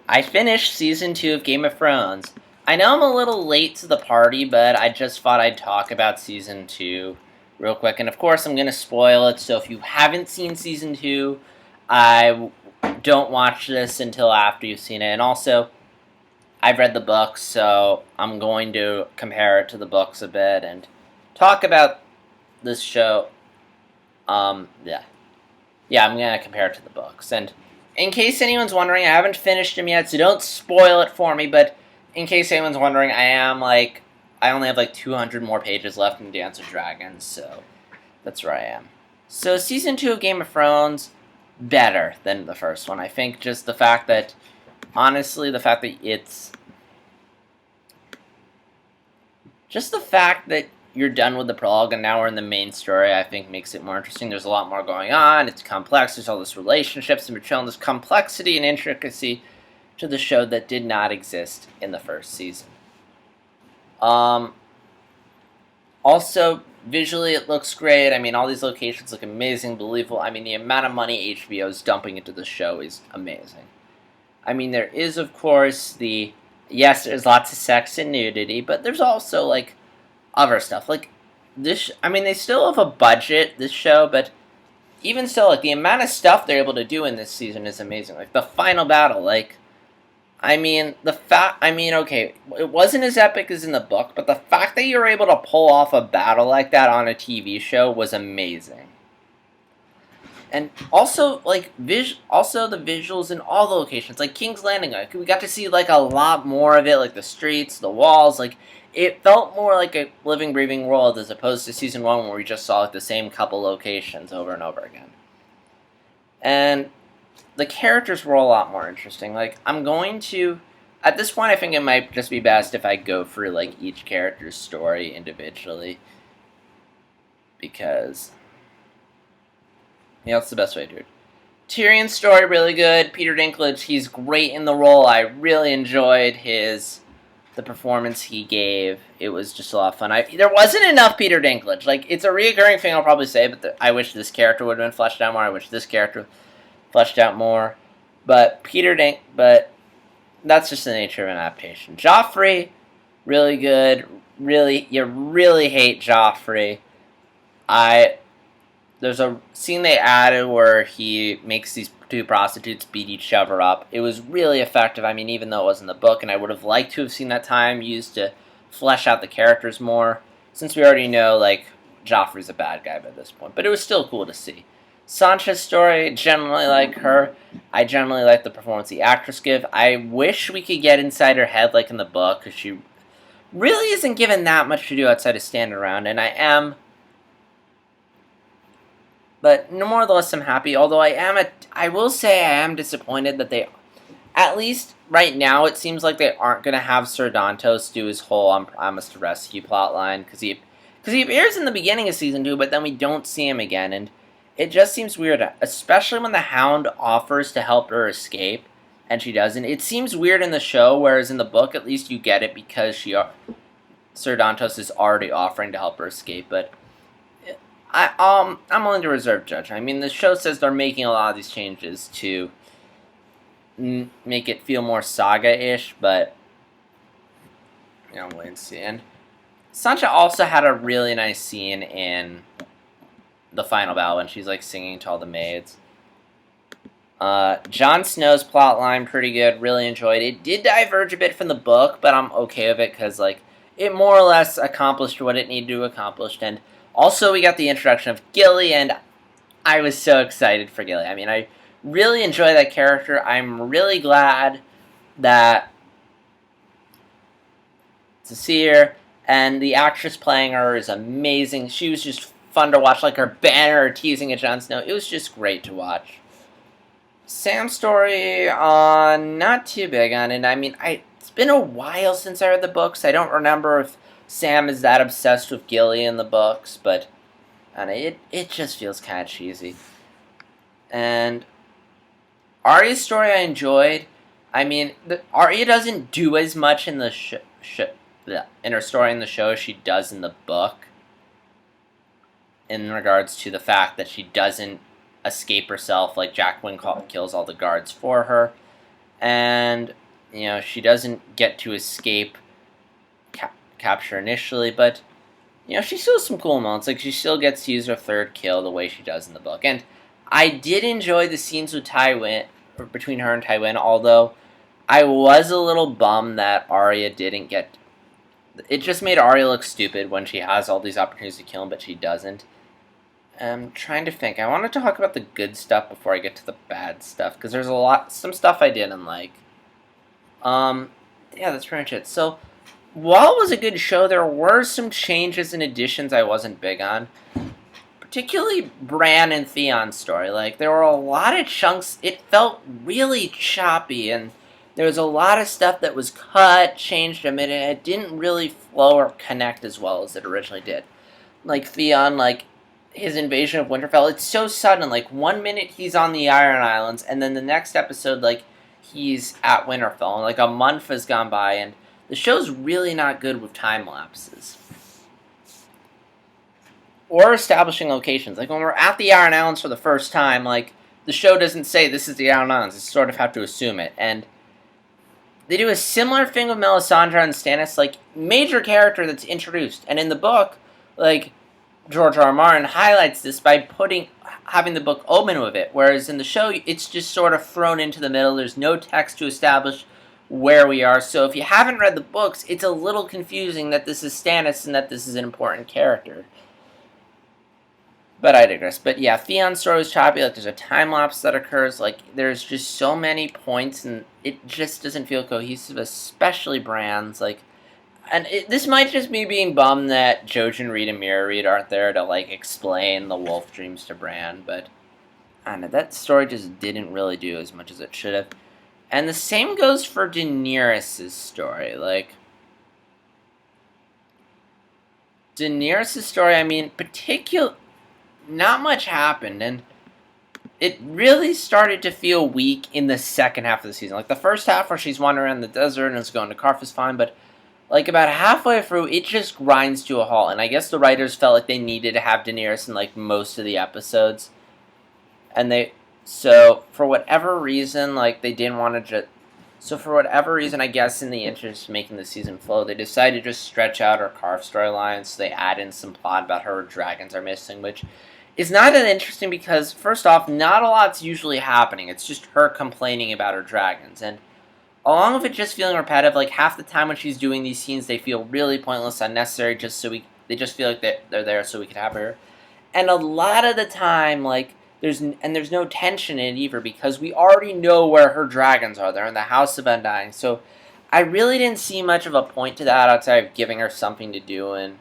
I finished season 2 of Game of Thrones. I know I'm a little late to the party, but I just thought I'd talk about season 2 real quick. And of course, I'm going to spoil it, so if you haven't seen season 2, I don't watch this until after you've seen it. And also, I've read the books, so I'm going to compare it to the books a bit and talk about this show. Yeah. Yeah, I'm going to compare it to the books. And in case anyone's wondering, I haven't finished them yet, so don't spoil it for me, but in case anyone's wondering, I only have 200 more pages left in Dance of Dragons, so that's where I am. So season 2 of Game of Thrones, better than the first one. I think just the fact that, honestly, just the fact that you're done with the prologue and now we're in the main story, I think makes it more interesting. There's a lot more going on. It's complex. There's all this relationships, and we're showing this complexity and intricacy to the show that did not exist in the first season. Also, visually it looks great. I mean, all these locations look amazing, believable. I mean, the amount of money HBO is dumping into the show is amazing. I mean, there is, of course, yes, there's lots of sex and nudity, but there's also, other stuff. They still have a budget, this show, but even still, the amount of stuff they're able to do in this season is amazing. The final battle, okay, it wasn't as epic as in the book, but the fact that you were able to pull off a battle like that on a TV show was amazing. And also, also the visuals in all the locations, King's Landing, we got to see, a lot more of it, the streets, the walls, it felt more like a living, breathing world as opposed to season 1 where we just saw, the same couple locations over and over again. And the characters were a lot more interesting. At this point, I think it might just be best if I go through, each character's story individually. Because that's the best way to do it. Tyrion's story, really good. Peter Dinklage, he's great in the role. I really enjoyed the performance he gave. It was just a lot of fun. There wasn't enough Peter Dinklage. It's a reoccurring thing I'll probably say, but I wish this character would have been fleshed out more. I wish this character fleshed out more. But but that's just the nature of an adaptation. Joffrey, really good. You really hate Joffrey. There's a scene they added where he makes these two prostitutes beat each other up. It was really effective. I mean, even though it wasn't the book, and I would have liked to have seen that time used to flesh out the characters more, since we already know, Joffrey's a bad guy by this point. But it was still cool to see. Sansa's story, generally like her. I generally like the performance the actress give. I wish we could get inside her head like in the book, because she really isn't given that much to do outside of stand around, and I am. But no more or less I'm happy, although I will say I am disappointed that they, at least right now, it seems like they aren't going to have Sir Dantos do his whole "I'm promised to rescue" plotline, because he appears in the beginning of season 2, but then we don't see him again, and it just seems weird, especially when the Hound offers to help her escape, and she doesn't. It seems weird in the show, whereas in the book, at least you get it because Sir Dantos is already offering to help her escape, but I'm willing to reserve judgment. I mean, the show says they're making a lot of these changes to make it feel more saga-ish, but wait and see. And Sansa also had a really nice scene in the final battle when she's singing to all the maids. Jon Snow's plotline, pretty good. Really enjoyed it. It did diverge a bit from the book, but I'm okay with it because it more or less accomplished what it needed to accomplish. And also, we got the introduction of Gilly, and I was so excited for Gilly. I mean, I really enjoy that character. I'm really glad that to see her, and the actress playing her is amazing. She was just fun to watch, her banner teasing at Jon Snow. It was just great to watch. Sam's story, not too big on it. I mean, it's been a while since I read the books. I don't remember if Sam is that obsessed with Gilly in the books, but it just feels kind of cheesy. And Arya's story I enjoyed. I mean, Arya doesn't do as much in the in her story in the show as she does in the book, in regards to the fact that she doesn't escape herself, Jaqen kills all the guards for her. and she doesn't get to escape capture initially, but she still has some cool moments. Like, she still gets to use her third kill the way she does in the book. And I did enjoy the scenes with Tywin, or between her and Tywin, although I was a little bummed that Arya didn't get. It just made Arya look stupid when she has all these opportunities to kill him, but she doesn't. I'm trying to think. I want to talk about the good stuff before I get to the bad stuff, because there's some stuff I didn't like. Yeah, that's pretty much it. So, while it was a good show, there were some changes and additions I wasn't big on. Particularly Bran and Theon's story. Like, there were a lot of chunks. It felt really choppy, and there was a lot of stuff that was cut, changed a minute. It didn't really flow or connect as well as it originally did. Like, Theon, like, his invasion of Winterfell, it's so sudden. Like, 1 minute he's on the Iron Islands, and then the next episode, like, he's at Winterfell. And, like, a month has gone by, and the show's really not good with time lapses. Or establishing locations. Like, when we're at the Iron Islands for the first time, like, the show doesn't say this is the Iron Islands. You sort of have to assume it. And they do a similar thing with Melisandre and Stannis, like, major character that's introduced. And in the book, like, George R. R. Martin highlights this by having the book open with it. Whereas in the show, it's just sort of thrown into the middle. There's no text to establish where we are. So if you haven't read the books, it's a little confusing that this is Stannis and that this is an important character. But I digress. But yeah, Theon's story is choppy. Like, there's a time lapse that occurs. Like, there's just so many points, and it just doesn't feel cohesive, especially Bran's. Like, and this might just be being bummed that Jojen Reed and Mira Reed aren't there to, like, explain the wolf dreams to Bran. But I don't know, that story just didn't really do as much as it should have. And the same goes for Daenerys' story. Like, Daenerys' story, I mean, not much happened, and it really started to feel weak in the second half of the season. Like, the first half where she's wandering around the desert and is going to Karth is fine, but, like, about halfway through, it just grinds to a halt. And I guess the writers felt like they needed to have Daenerys in, like, most of the episodes. And so, for whatever reason, like, they didn't want to so for whatever reason, I guess in the interest of making the season flow, they decided to just stretch out her Karth storyline, so they add in some plot about her dragons are missing, which is not that interesting because, first off, not a lot's usually happening. It's just her complaining about her dragons. And along with it just feeling repetitive, like, half the time when she's doing these scenes, they feel really pointless, unnecessary, they just feel like they're there so we can have her. And a lot of the time, like, there's no tension in it either because we already know where her dragons are. They're in the House of Undying. So I really didn't see much of a point to that outside of giving her something to do in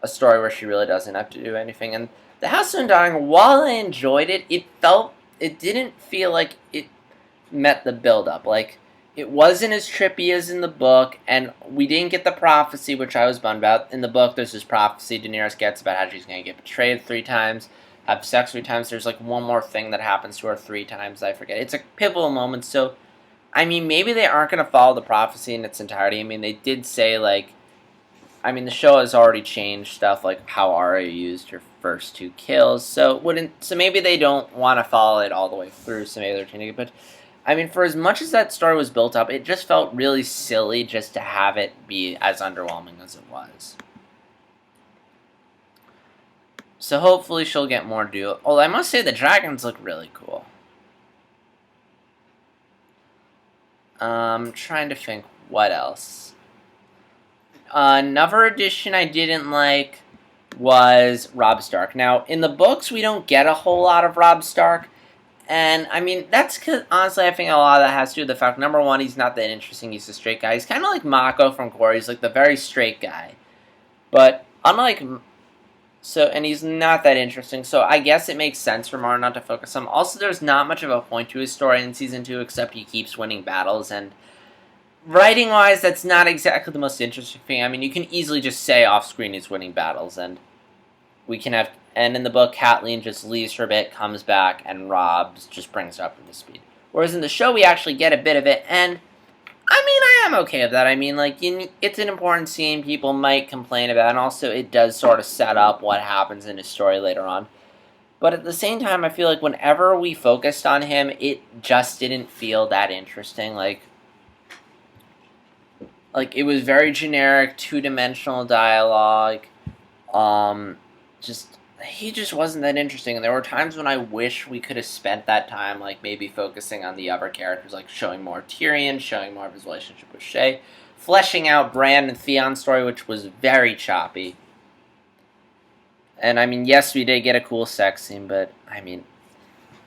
a story where she really doesn't have to do anything. And the House of Undying, while I enjoyed it, it didn't feel like it met the build-up. Like, it wasn't as trippy as in the book, and we didn't get the prophecy, which I was bummed about. In the book, there's this prophecy Daenerys gets about how she's going to get betrayed 3 times, have sex 3 times. There's, like, one more thing that happens to her 3 times, I forget. It's a pivotal moment, so, I mean, maybe they aren't going to follow the prophecy in its entirety. I mean, they did say, like, I mean, the show has already changed stuff, like how Arya used her first 2 kills, so maybe they don't want to follow it all the way through, so maybe they're changing it, but, I mean, for as much as that story was built up, it just felt really silly just to have it be as underwhelming as it was. So hopefully she'll get more to do. Although I must say the dragons look really cool. Trying to think what else. Another addition I didn't like was Robb Stark. Now, in the books, we don't get a whole lot of Robb Stark. And, I mean, that's because, honestly, I think a lot of that has to do with the fact, number one, he's not that interesting. He's a straight guy. He's kind of like Mako from Core. He's, like, the very straight guy. But, and he's not that interesting. So, I guess it makes sense for Martin not to focus on him. Also, there's not much of a point to his story in Season 2, except he keeps winning battles. And writing-wise, that's not exactly the most interesting thing. I mean, you can easily just say off-screen he's winning battles. And in the book, Catelyn just leaves for a bit, comes back, and Robb just brings her up to speed. Whereas in the show, we actually get a bit of it, and, I mean, I am okay with that. I mean, like, it's an important scene people might complain about, and also it does sort of set up what happens in his story later on. But at the same time, I feel like whenever we focused on him, it just didn't feel that interesting. Like it was very generic, two-dimensional dialogue. Um, just he just wasn't that interesting. And there were times when I wish we could have spent that time, like maybe focusing on the other characters, like showing more Tyrion, showing more of his relationship with Shay, fleshing out Bran and Theon's story, which was very choppy. And I mean, yes, we did get a cool sex scene, but I mean,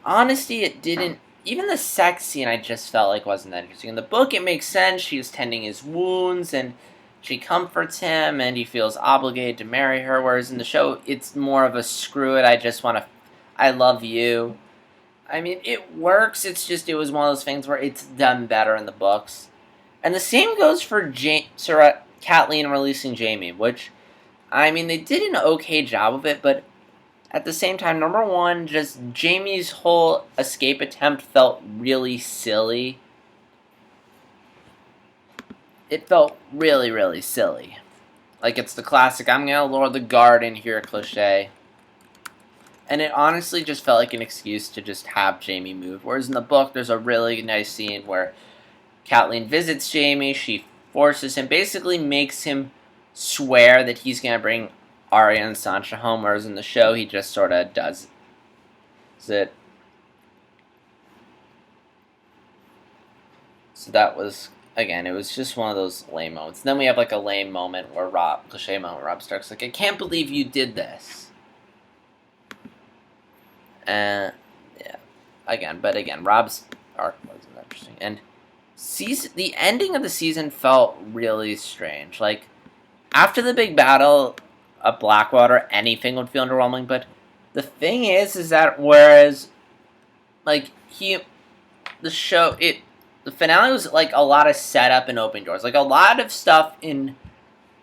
honestly, it didn't. Even the sex scene, I just felt like wasn't that interesting. In the book, it makes sense. She was tending his wounds, and she comforts him, and he feels obligated to marry her. Whereas in the show, it's more of a screw it. I just want to. I love you. I mean, it works. It's just it was one of those things where it's done better in the books. And the same goes for Catelyn releasing Jaime, which I mean they did an okay job of it, but at the same time, number one, just Jaime's whole escape attempt felt really silly. It felt really, really silly. Like, it's the classic, I'm gonna lure the garden here cliche. And it honestly just felt like an excuse to just have Jaime move. Whereas in the book, there's a really nice scene where Catelyn visits Jaime, she forces him, basically makes him swear that he's gonna bring Arya and Sansa home, whereas in the show he just sort of does it. So that was, again, it was just one of those lame moments. And then we have like a lame moment where cliche moment where Robb Stark's like, I can't believe you did this. And yeah, again, Robb's arc wasn't interesting. And the ending of the season felt really strange. Like, after the big battle of Blackwater, anything would feel underwhelming. But the thing is that whereas, like the finale was like a lot of setup and opening doors. Like a lot of stuff in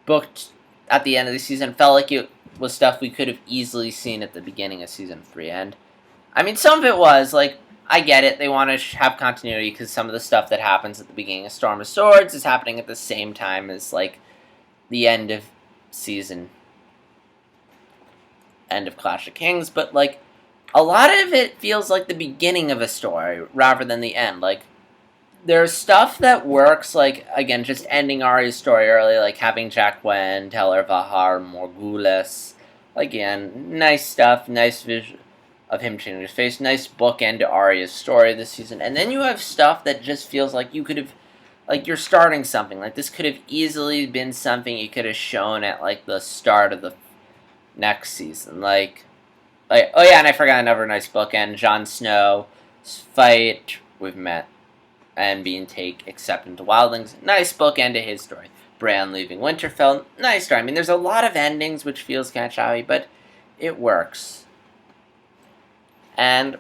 booked at the end of the season felt like it was stuff we could have easily seen at the beginning of season 3. And I mean, some of it was like, I get it. They want to have continuity because some of the stuff that happens at the beginning of Storm of Swords is happening at the same time as like the end of Clash of Kings, but like a lot of it feels like the beginning of a story rather than the end. Like there's stuff that works, like again, just ending Arya's story early, like having Jaqen tell her Vahar Morghulis. Again, nice stuff, nice vision of him changing his face, nice bookend to Arya's story this season. And then you have stuff that just feels like you could have, like you're starting something. Like this could have easily been something you could have shown at like the start of the next season. Like oh yeah, and I forgot another nice bookend. Jon Snow's fight with Matt and being accepted into Wildlings. Nice bookend to his story. Bran leaving Winterfell. Nice story. I mean, there's a lot of endings which feels kind of choppy, but it works. And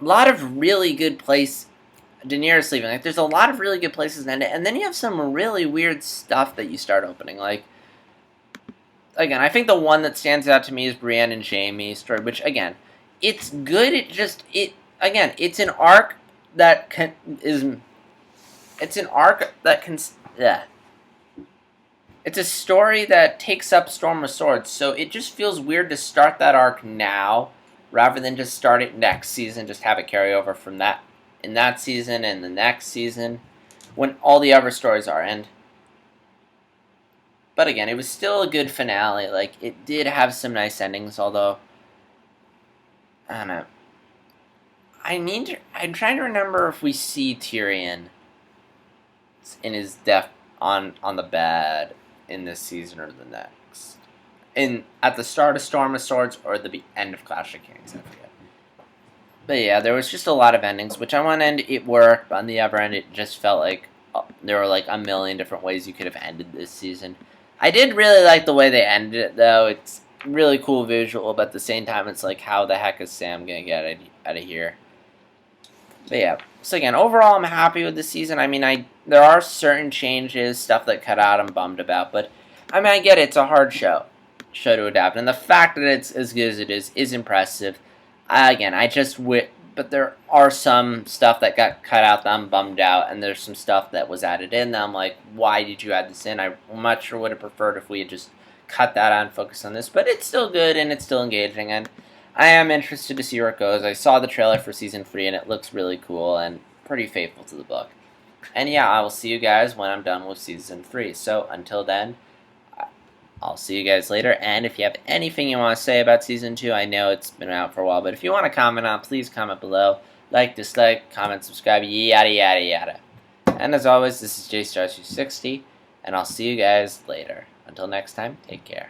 a lot of really good Daenerys leaving. Like, there's a lot of really good places to end it. And then you have some really weird stuff that you start opening. Like, again, I think the one that stands out to me is Brienne and Jaime's story, which, again, it's good. It's an arc that it's a story that takes up Storm of Swords, so it just feels weird to start that arc now, rather than just start it next season, just have it carry over from that, in that season and the next season, when all the other stories are. But again, it was still a good finale. Like, it did have some nice endings, although I don't know. I'm trying to remember if we see Tyrion in his death on the bed in this season or the next. At the start of Storm of Swords or the end of Clash of Kings, I forget. But yeah, there was just a lot of endings, which on one end it worked, but on the other end it just felt like there were like a million different ways you could have ended this season. I did really like the way they ended it, though. It's really cool visual, but at the same time it's like, how the heck is Sam gonna get out of here? But yeah, so again, overall I'm happy with the season. I mean, there are certain changes, stuff that cut out I'm bummed about, but I mean, I get it, it's a hard show to adapt, and the fact that it's as good as it is impressive. But there are some stuff that got cut out that I'm bummed out, and there's some stuff that was added in that I'm like, why did you add this in? I much sure would have preferred if we had just cut that out and focus on this, but it's still good and it's still engaging, and I am interested to see where it goes. I saw the trailer for Season 3, and it looks really cool and pretty faithful to the book. And yeah, I will see you guys when I'm done with Season 3. So until then, I'll see you guys later, and if you have anything you want to say about Season 2, I know it's been out for a while, but if you want to comment on, please comment below. Like, dislike, comment, subscribe, yada yada yada. And as always, this is JStar260, and I'll see you guys later. Until next time, take care.